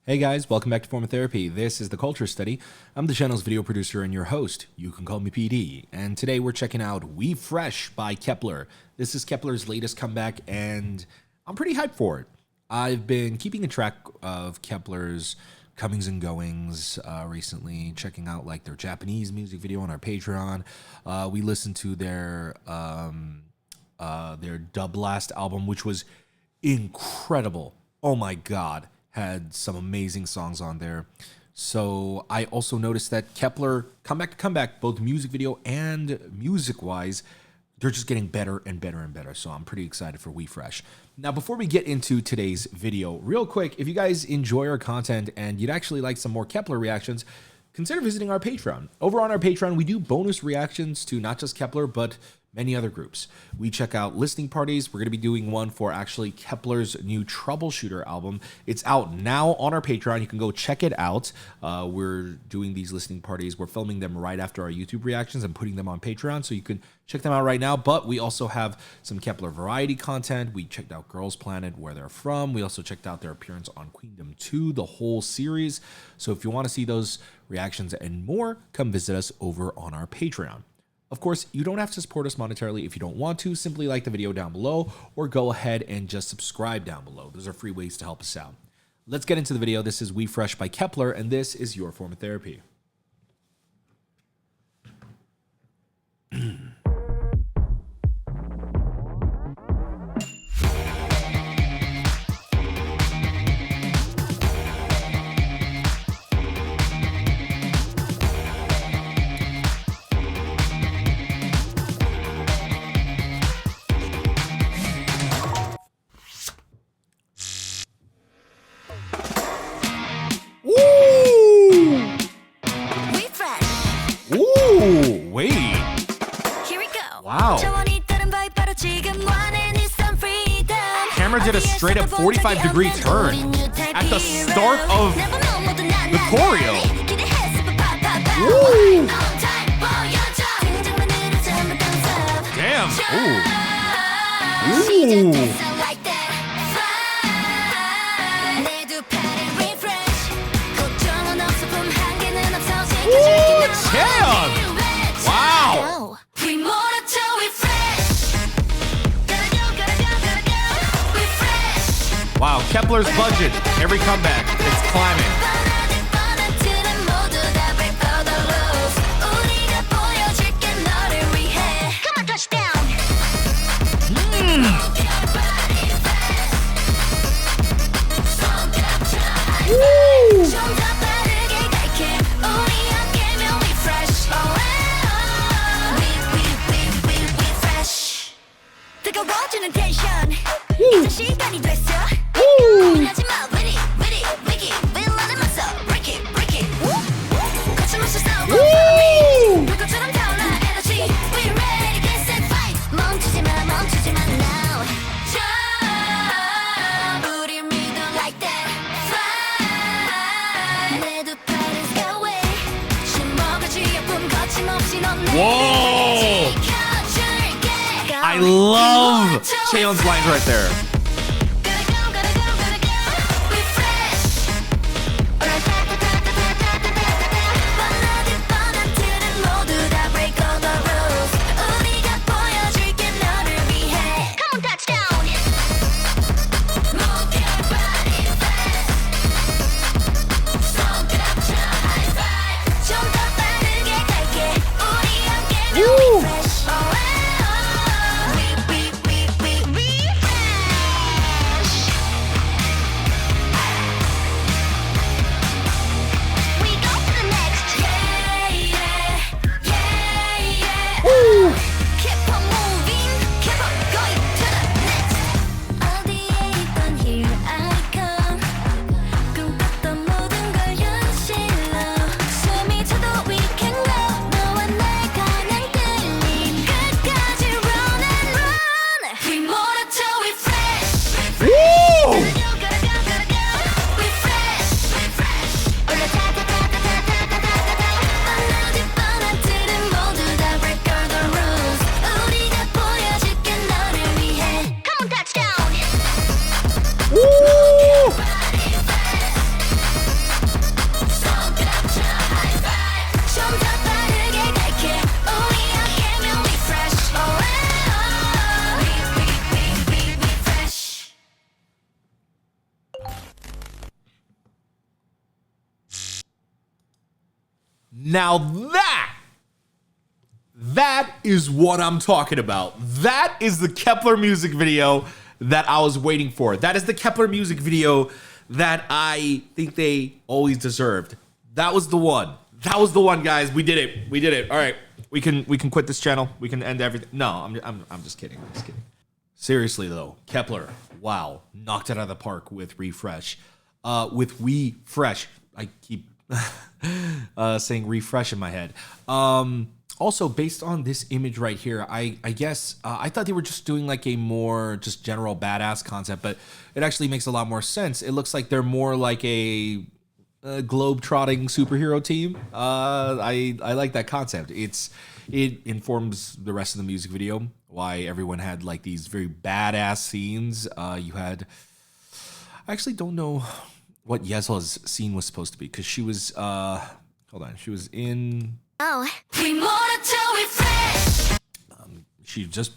Hey guys, welcome back to Form of Therapy. This is the Culture Study. I'm the channel's video producer and your host. You can call me PD. And today we're checking out We Fresh by Kep1er. This is Kep1er's latest comeback and I'm pretty hyped for it. I've been keeping a track of Kep1er's comings and goings recently, checking out like their Japanese music video on our Patreon. We listened to their Dub Last album, which was incredible. Oh my God. Had some amazing songs on there. So I also noticed that Kep1er, comeback, both music video and music-wise, they're just getting better and better and better. So I'm pretty excited for We Fresh. Now, before we get into today's video, real quick, if you guys enjoy our content and you'd actually like some more Kep1er reactions, consider visiting our Patreon. Over on our Patreon, we do bonus reactions to not just Kep1er, but many other groups. We check out listening parties. We're going to be doing one for actually Kep1er's new Troubleshooter album. It's out now on our Patreon. You can go check it out. We're doing these listening parties. We're filming them right after our YouTube reactions and putting them on Patreon, so you can check them out right now. But we also have some Kep1er variety content. We checked out Girls Planet, where they're from. We also checked out their appearance on Queendom 2, the whole series. So if you want to see those reactions and more, come visit us over on our Patreon. Of course, you don't have to support us monetarily if you don't want to. Simply like the video down below or go ahead and just subscribe down below. Those are free ways to help us out. Let's get into the video. This is We Fresh by Kep1er, and this is your form of therapy. Ooh, wait. Here we go. Wow. Camera did a straight up 45-degree turn at the start of the choreo. Woo. Damn. Ooh. Ooh. Damn! Wow! Wow, Kep1er's budget, every comeback, it's climbing. Whoa! I love Chaeyeon's lines right there. Now that is what I'm talking about. That is the Kep1er music video that I was waiting for. That is the Kep1er music video that I think they always deserved. That was the one. That was the one, guys. We did it. We did it. All right. We can quit this channel. We can end everything. No, I'm just kidding. I'm just kidding. Seriously though, Kep1er, wow, knocked it out of the park with Refresh. With We Fresh. I keep saying refresh in my head. Also, based on this image right here, I guess I thought they were just doing like a more just general badass concept, but it actually makes a lot more sense. It looks like they're more like a globe-trotting superhero team. I like that concept. It informs the rest of the music video, why everyone had like these very badass scenes. You had, I actually don't know what Yesol's scene was supposed to be, because she was hold on, she was in she's just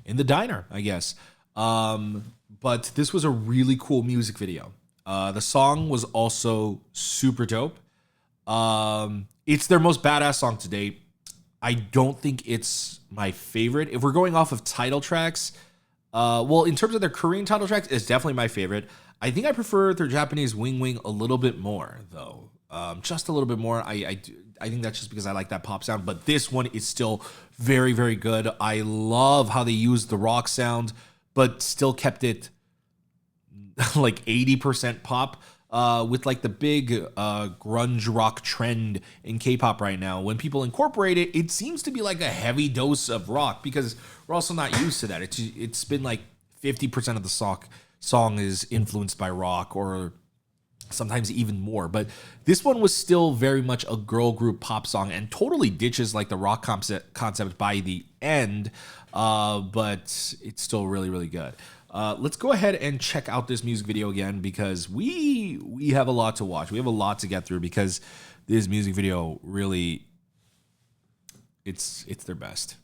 in the diner, I guess. But this was a really cool music video. The song was also super dope. It's their most badass song to date. I don't think it's my favorite. If we're going off of title tracks, well, in terms of their Korean title tracks, it's definitely my favorite. I think I prefer their Japanese Wing Wing a little bit more, though. Just a little bit more. I think that's just because I like that pop sound, but this one is still very, very good. I love how they used the rock sound, but still kept it like 80% pop, with like the big grunge rock trend in K-pop right now. When people incorporate it, it seems to be like a heavy dose of rock, because we're also not used to that. It's been like 50% of the song is influenced by rock, or sometimes even more. But this one was still very much a girl group pop song and totally ditches like the rock concept by the end, but it's still really, really good. Let's go ahead and check out this music video again, because we have a lot to watch. We have a lot to get through, because this music video really, it's their best.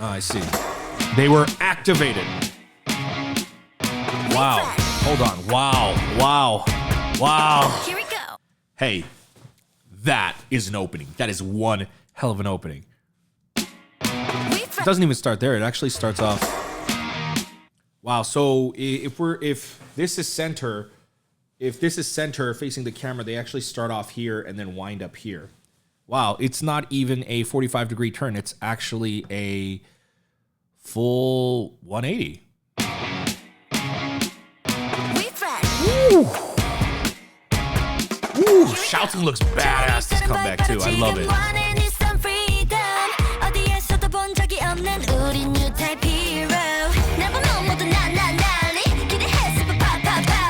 Oh, I see. They were activated. Wow. Hold on. Wow. Here we go. Hey, that is an opening. That is one hell of an opening. It doesn't even start there. It actually starts off. Wow. So if this is center facing the camera, they actually start off here and then wind up here. Wow, it's not even a 45-degree turn. It's actually a full 180. Woo! Woo! Shouting looks badass this comeback too. I love it.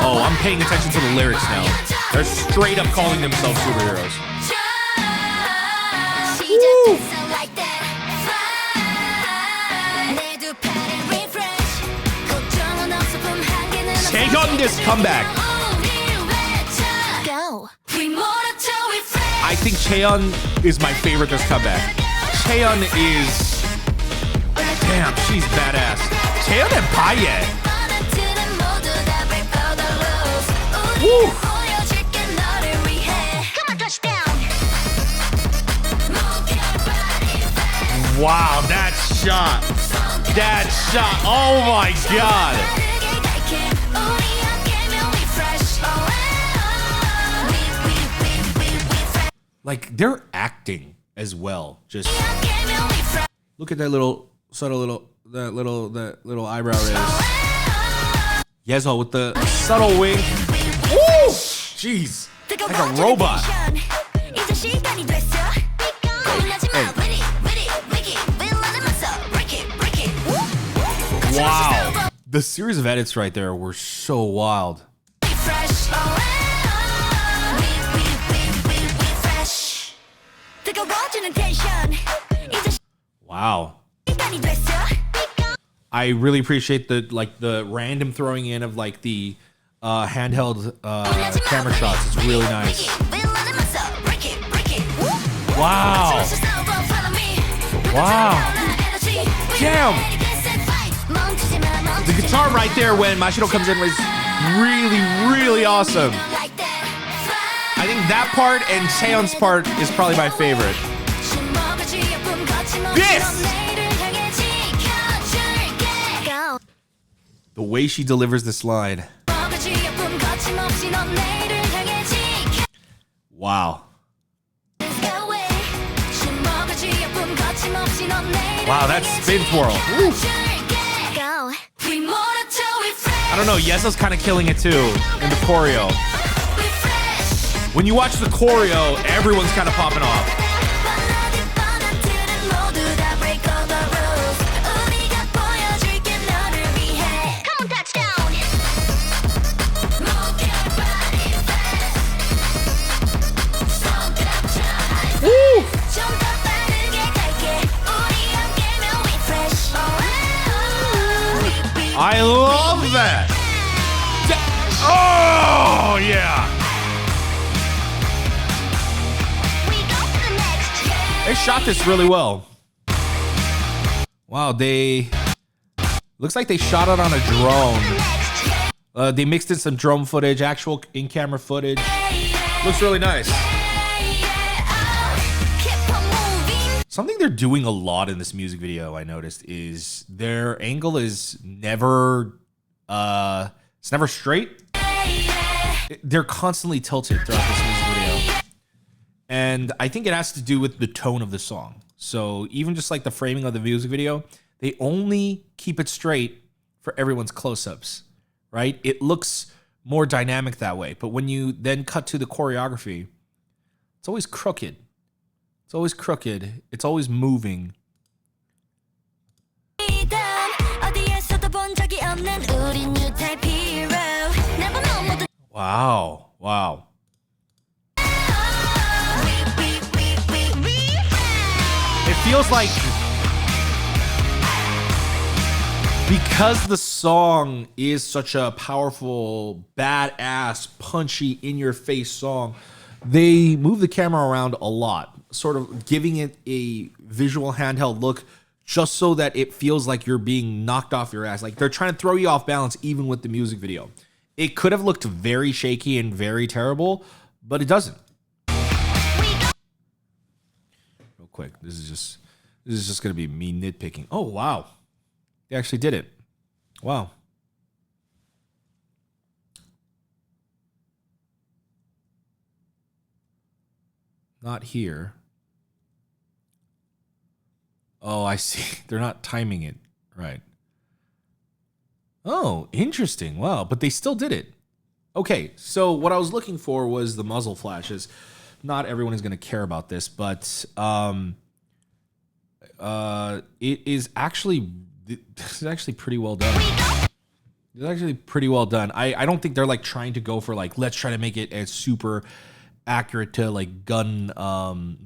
Oh, I'm paying attention to the lyrics now. They're straight up calling themselves superheroes. Taehyun this comeback. I think Taehyun is my favorite this comeback. Taehyun is, damn, she's badass. Taehyun and Paye. Woo. Wow, that shot. Oh my god. Like, they're acting as well. Just look at that little little eyebrow raise. Yeso with the subtle wink. Woo! Jeez, like a robot. Wow. The series of edits right there were so wild. Wow. I really appreciate the random throwing in of like the handheld camera shots. It's really nice. Wow. Wow. Damn. The guitar right there when Mashiro comes in was really, really awesome. I think that part and Taeyeon's part is probably my favorite. This! The way she delivers this line. Wow. Wow, that's spin twirl. Woo. I don't know, Yesa's kind of killing it too in the choreo. When you watch the choreo, everyone's kind of popping off. Woo! I love that. Oh, yeah. They shot this really well. Wow, looks like they shot it on a drone. They mixed in some drone footage, actual in-camera footage. Looks really nice. Something they're doing a lot in this music video, I noticed, is their angle is never straight. They're constantly tilted throughout this music video. And I think it has to do with the tone of the song. So even just like the framing of the music video, they only keep it straight for everyone's close-ups, right? It looks more dynamic that way. But when you then cut to the choreography, it's always crooked. It's always crooked. It's always moving. Wow. Wow. It feels like because the song is such a powerful, badass, punchy, in-your-face song, they move the camera around a lot, sort of giving it a visual handheld look just so that it feels like you're being knocked off your ass. Like they're trying to throw you off balance even with the music video. It could have looked very shaky and very terrible, but it doesn't. Real quick, this is just going to be me nitpicking. Oh, wow. They actually did it. Wow. Not here. Oh, I see. They're not timing it right. Oh, interesting. Wow, but they still did it. Okay, so what I was looking for was the muzzle flashes. Not everyone is going to care about this, but it is actually pretty well done. It's actually pretty well done. I don't think they're like trying to go for like, let's try to make it as super accurate to like gun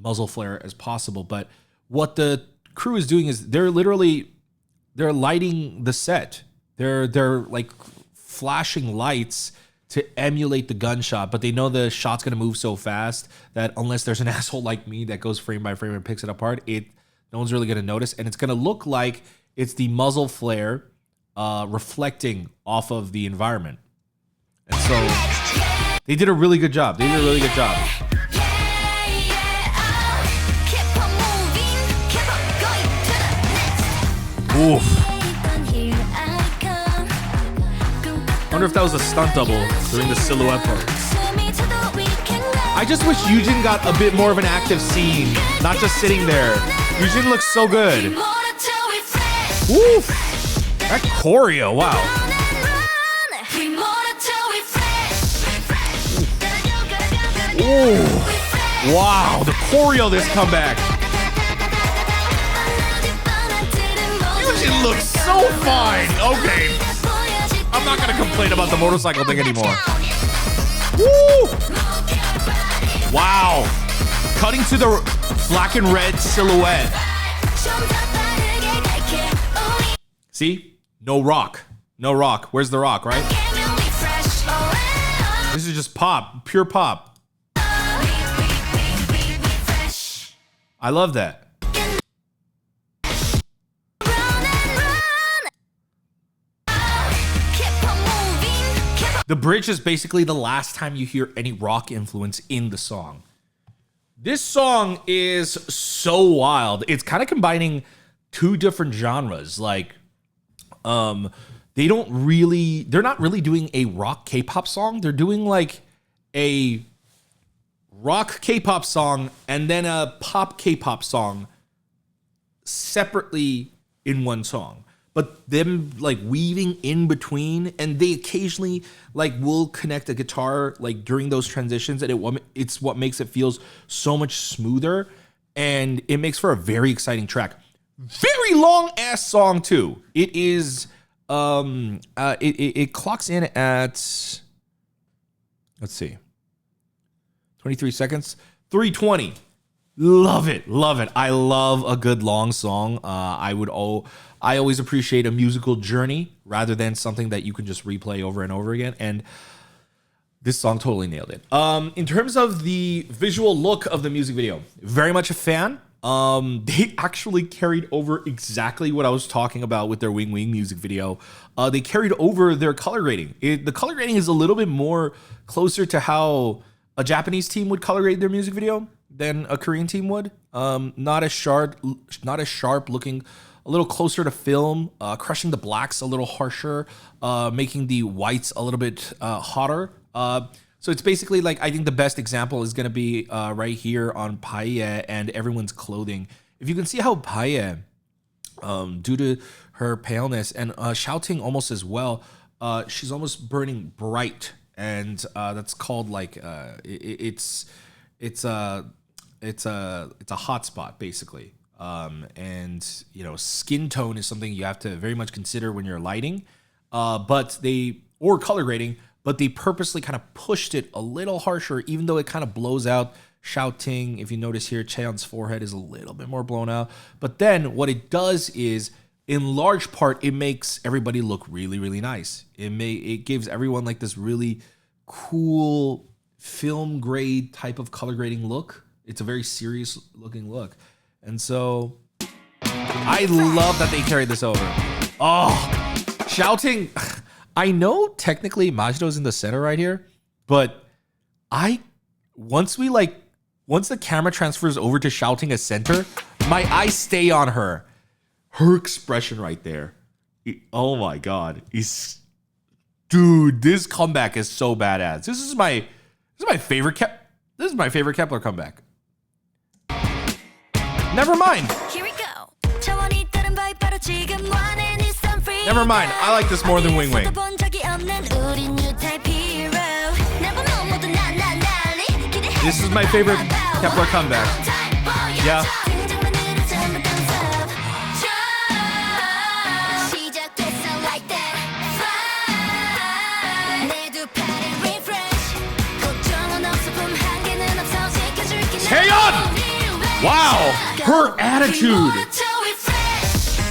muzzle flare as possible. But what the crew is doing is they're lighting the set. They're like flashing lights to emulate the gunshot, but they know the shot's gonna move so fast that unless there's an asshole like me that goes frame by frame and picks it apart, no one's really gonna notice, and it's gonna look like it's the muzzle flare reflecting off of the environment. And so they did a really good job. Oof. Wonder if that was a stunt double during the silhouette part. I just wish Yujin got a bit more of an active scene, not just sitting there. Yujin looks so good. Oof. That choreo, wow. Ooh. Wow, the choreo this comeback. Yujin looks so fine. Okay. I'm not gonna complain about the motorcycle thing anymore. Woo! Wow. Cutting to the black and red silhouette. See? No rock. No rock. Where's the rock, right? This is just pop. Pure pop. I love that. The bridge is basically the last time you hear any rock influence in the song. This song is so wild. It's kind of combining two different genres. Like, they're not really doing a rock K-pop song. They're doing like a rock K-pop song and then a pop K-pop song separately in one song. But them like weaving in between, and they occasionally like will connect a guitar like during those transitions, and it's what makes it feels so much smoother, and it makes for a very exciting track. Very long ass song too. It is it clocks in at, let's see, 23 seconds, 3:20. Love it. I love a good long song. I always appreciate a musical journey rather than something that you can just replay over and over again. And this song totally nailed it. In terms of the visual look of the music video, very much a fan. They actually carried over exactly what I was talking about with their Wing Wing music video. They carried over their color grading. The color grading is a little bit more closer to how a Japanese team would color grade their music video than a Korean team would. Not as sharp looking, a little closer to film, crushing the blacks a little harsher, making the whites a little bit hotter. So it's basically like, I think the best example is going to be right here on Paye and everyone's clothing. If you can see how Paye, due to her paleness and shouting almost as well, she's almost burning bright. And that's called like, it's a hot spot basically. And you know, skin tone is something you have to very much consider when you're lighting, or color grading, but they purposely kind of pushed it a little harsher, even though it kind of blows out shouting. If you notice here, Cheon's forehead is a little bit more blown out, but then what it does is, in large part, it makes everybody look really, really nice. It gives everyone like this really cool film grade type of color grading look. It's a very serious looking look. And so I love that they carried this over. Oh, shouting. I know technically Majido's in the center right here, but once the camera transfers over to shouting as center, my eyes stay on her. Her expression right there. Oh my God. Dude, this comeback is so badass. This is my favorite Kep1er comeback. Never mind. Here we go. Never mind. I like this more than Wing Wing. This is my favorite Kep1er comeback. Yeah. Taeyeon! Wow, her attitude.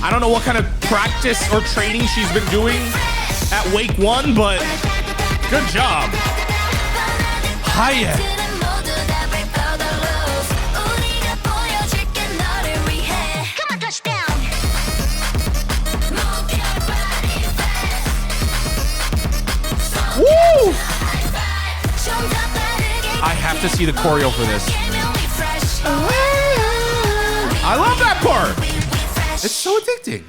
I don't know what kind of practice or training she's been doing at Wake 1, but good job. Hiya. Woo! I have to see the choreo for this. I love that part. It's so addicting.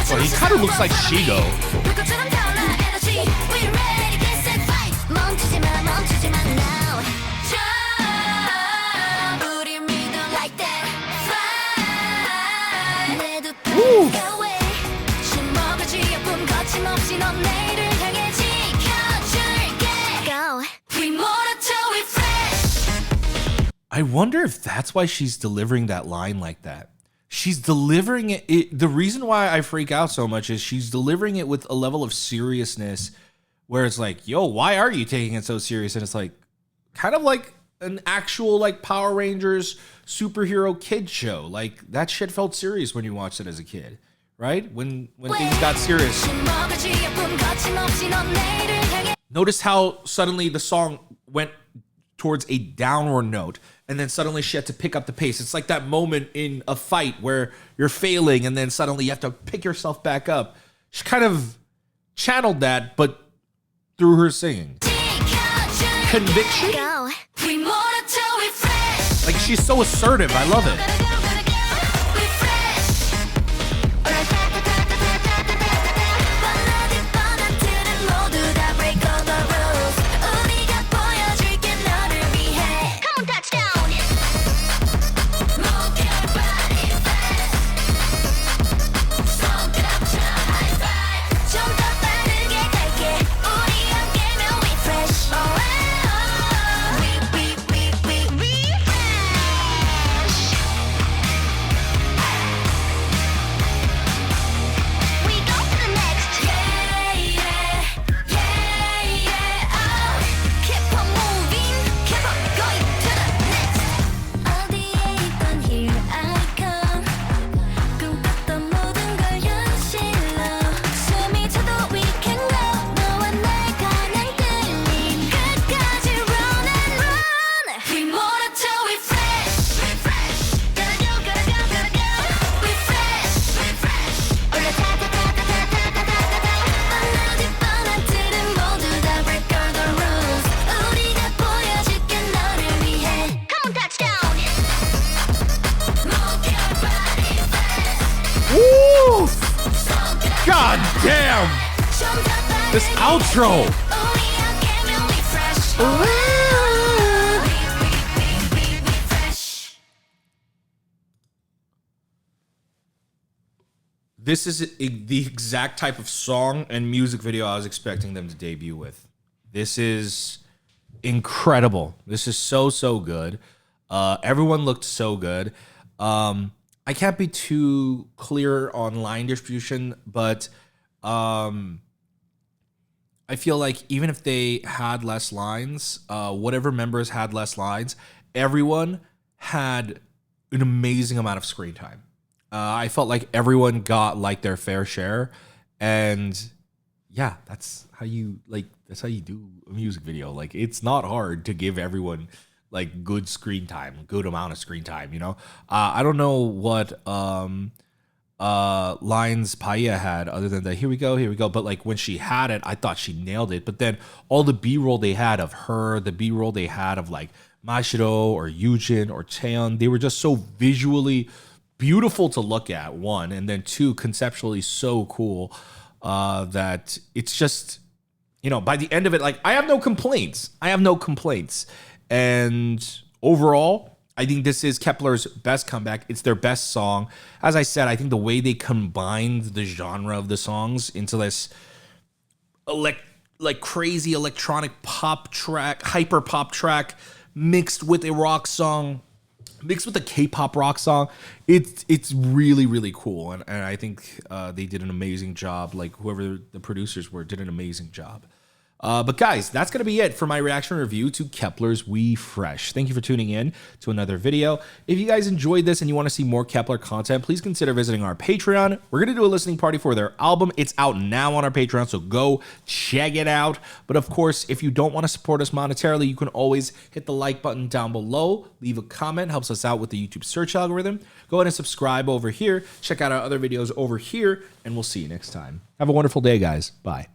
Well, he kind of looks like Shigo. Woo. I wonder if that's why she's delivering that line like that. She's delivering it. The reason why I freak out so much is she's delivering it with a level of seriousness where it's like, yo, why are you taking it so serious? And it's like, kind of like an actual like Power Rangers superhero kid show. Like that shit felt serious when you watched it as a kid, right? When things got serious. Notice how suddenly the song went towards a downward note, and then suddenly she had to pick up the pace. It's like that moment in a fight where you're failing, and then suddenly you have to pick yourself back up. She kind of channeled that, but through her singing. Conviction? Like, she's so assertive. I love it. God damn! This outro! This is the exact type of song and music video I was expecting them to debut with. This is incredible. This is so good. Everyone looked so good. I can't be too clear on line distribution, but I feel like even if they had less lines, whatever members had less lines, everyone had an amazing amount of screen time. I felt like everyone got like their fair share, and yeah, that's how you do a music video. Like, it's not hard to give everyone like good screen time, good amount of screen time, you know? I don't know what lines Paia had other than the here we go. But like when she had it, I thought she nailed it. But then all the B-roll they had of her, the B-roll they had of like Mashiro or Yujin or Cheon, they were just so visually beautiful to look at, one, and then two, conceptually so cool that it's just, you know, by the end of it, like, I have no complaints. And overall, I think this is Kep1er's best comeback. It's their best song. As I said, I think the way they combined the genre of the songs into this like crazy electronic pop track, hyper pop track, mixed with a rock song, mixed with a K-pop rock song, it's really cool. And I think they did an amazing job. Like, whoever the producers were did an amazing job. But guys, that's going to be it for my reaction review to Kep1er's We Fresh. Thank you for tuning in to another video. If you guys enjoyed this and you want to see more Kep1er content, please consider visiting our Patreon. We're going to do a listening party for their album. It's out now on our Patreon, so go check it out. But of course, if you don't want to support us monetarily, you can always hit the like button down below. Leave a comment, helps us out with the YouTube search algorithm. Go ahead and subscribe over here. Check out our other videos over here, and we'll see you next time. Have a wonderful day, guys. Bye.